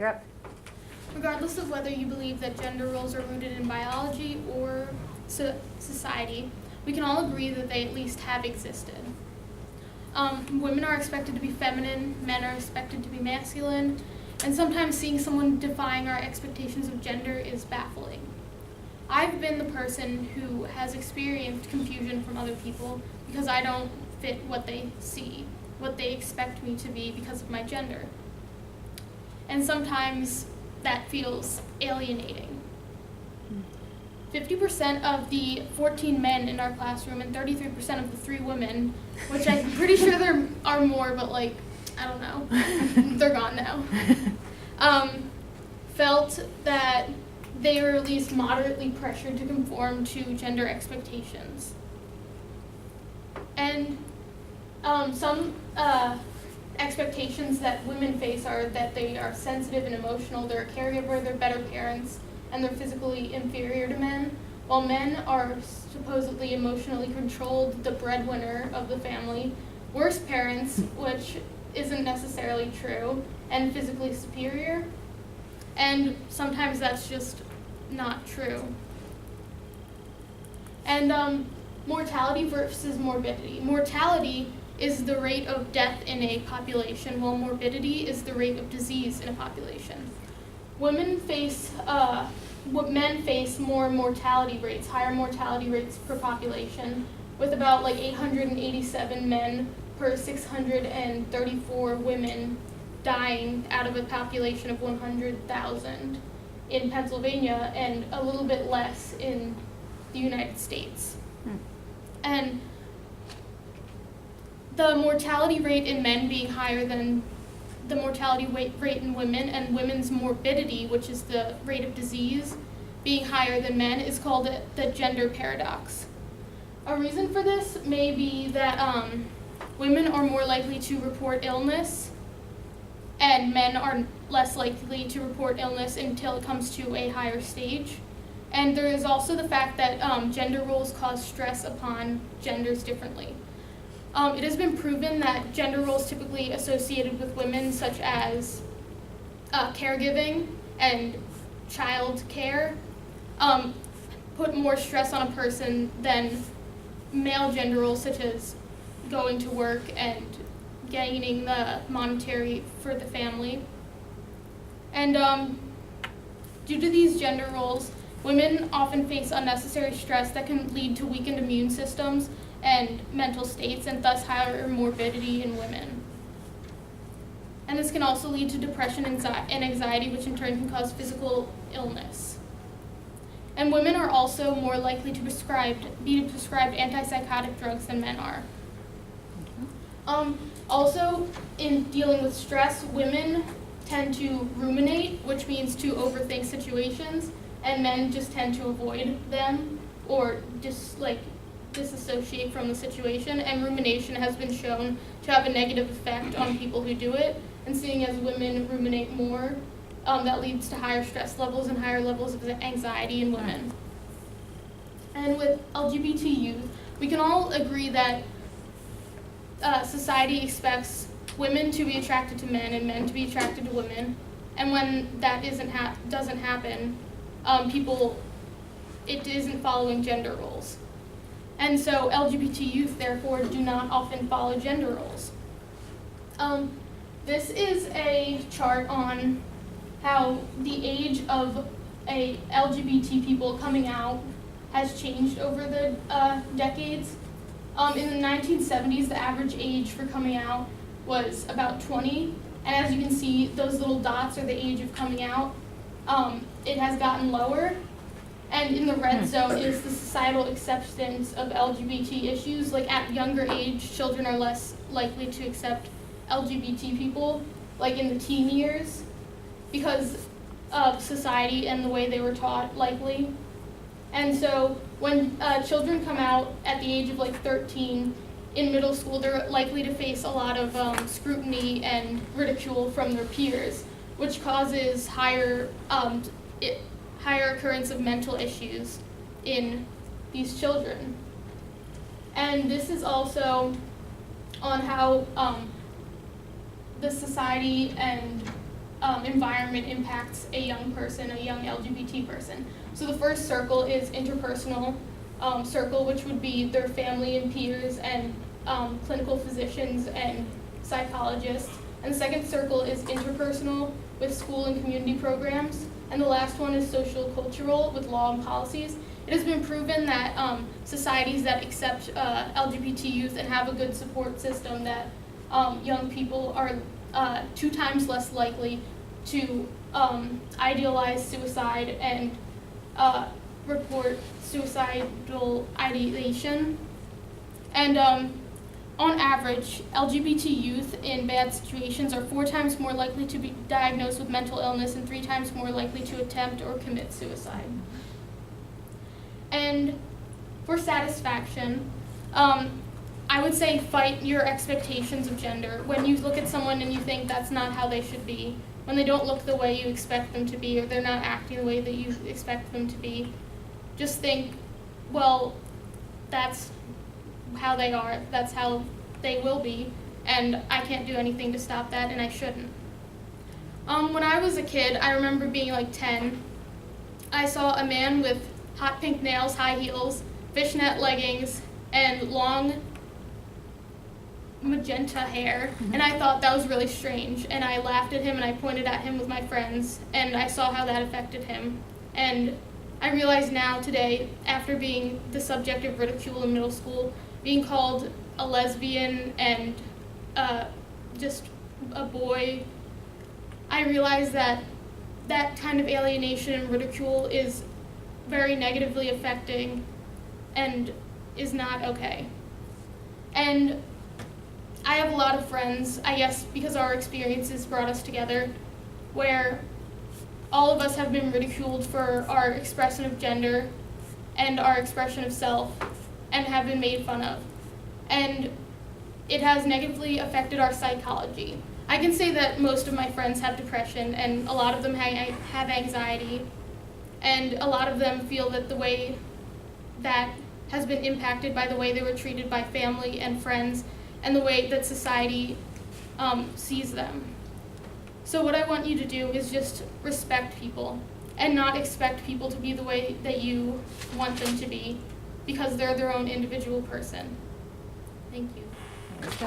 You're up. Regardless of whether you believe that gender roles are rooted in biology or society, we can all agree that they at least have existed. Women are expected to be feminine, men are expected to be masculine, and sometimes seeing someone defying our expectations of gender is baffling. I've been the person who has experienced confusion from other people because I don't fit what they see, what they expect me to be because of my gender. And sometimes that feels alienating. 50% of the 14 men in our classroom and 33% of the 3 women, which I'm pretty sure there are more, but I don't know, they're gone now, felt that they were at least moderately pressured to conform to gender expectations. And some expectations that women face are that they are sensitive and emotional, they're a caregiver, they're better parents, and they're physically inferior to men, while men are supposedly emotionally controlled, the breadwinner of the family, worse parents, which isn't necessarily true, and physically superior. And sometimes that's just not true. And mortality versus morbidity. Mortality is the rate of death in a population, while morbidity is the rate of disease in a population. Men face more mortality rates, higher mortality rates per population, with about 887 men per 634 women dying out of a population of 100,000 in Pennsylvania, and a little bit less in the United States. And the mortality rate in men being higher than the mortality rate in women, and women's morbidity, which is the rate of disease, being higher than men, is called the gender paradox. A reason for this may be that women are more likely to report illness, and men are less likely to report illness until it comes to a higher stage. And there is also the fact that gender roles cause stress upon genders differently. It has been proven that gender roles typically associated with women, such as caregiving and child care, put more stress on a person than male gender roles, such as going to work and gaining the monetary for the family. And due to these gender roles, women often face unnecessary stress that can lead to weakened immune systems and mental states, and thus higher morbidity in women. And this can also lead to depression and anxiety, which in turn can cause physical illness. And women are also more likely to be prescribed antipsychotic drugs than men are. Also, in dealing with stress, women tend to ruminate, which means to overthink situations, and men just tend to avoid them or disassociate from the situation. And rumination has been shown to have a negative effect on people who do it. And seeing as women ruminate more, that leads to higher stress levels and higher levels of anxiety in women. And with LGBT youth, we can all agree that society expects women to be attracted to men and men to be attracted to women. And when that doesn't happen, it isn't following gender roles. And so LGBT youth, therefore, do not often follow gender roles. This is a chart on how the age of LGBT people coming out has changed over the decades. In the 1970s, the average age for coming out was about 20. And as you can see, those little dots are the age of coming out. It has gotten lower. And in the red zone is the societal acceptance of LGBT issues. At younger age, children are less likely to accept LGBT people, in the teen years, because of society and the way they were taught, likely. And so when children come out at the age of 13 in middle school, they're likely to face a lot of scrutiny and ridicule from their peers, which causes higher occurrence of mental issues in these children. And this is also on how the society and environment impacts a young person, a young LGBT person. So the first circle is interpersonal circle, which would be their family and peers and clinical physicians and psychologists. And the second circle is interpersonal with school and community programs. And the last one is social cultural with law and policies. It has been proven that societies that accept LGBT youth and have a good support system, that young people are 2 times less likely to idealize suicide and report suicidal ideation. And on average, LGBT youth in bad situations are 4 times more likely to be diagnosed with mental illness and 3 times more likely to attempt or commit suicide. And for satisfaction, I would say fight your expectations of gender. When you look at someone and you think that's not how they should be, when they don't look the way you expect them to be, or they're not acting the way that you expect them to be, just think, well, that's how they are, that's how they will be, and I can't do anything to stop that, and I shouldn't. When I was a kid, I remember being like 10, I saw a man with hot pink nails, high heels, fishnet leggings, and long magenta hair, and I thought that was really strange, and I laughed at him and I pointed at him with my friends, and I saw how that affected him. And I realize now today, after being the subject of ridicule in middle school, being called a lesbian and just a boy, I realize that that kind of alienation and ridicule is very negatively affecting and is not okay. And I have a lot of friends, I guess because our experiences brought us together, where all of us have been ridiculed for our expression of gender and our expression of self and have been made fun of. And it has negatively affected our psychology. I can say that most of my friends have depression, and a lot of them have anxiety, and a lot of them feel that the way that has been impacted by the way they were treated by family and friends and the way that society sees them. So what I want you to do is just respect people and not expect people to be the way that you want them to be, because they're their own individual person. Thank you. Okay.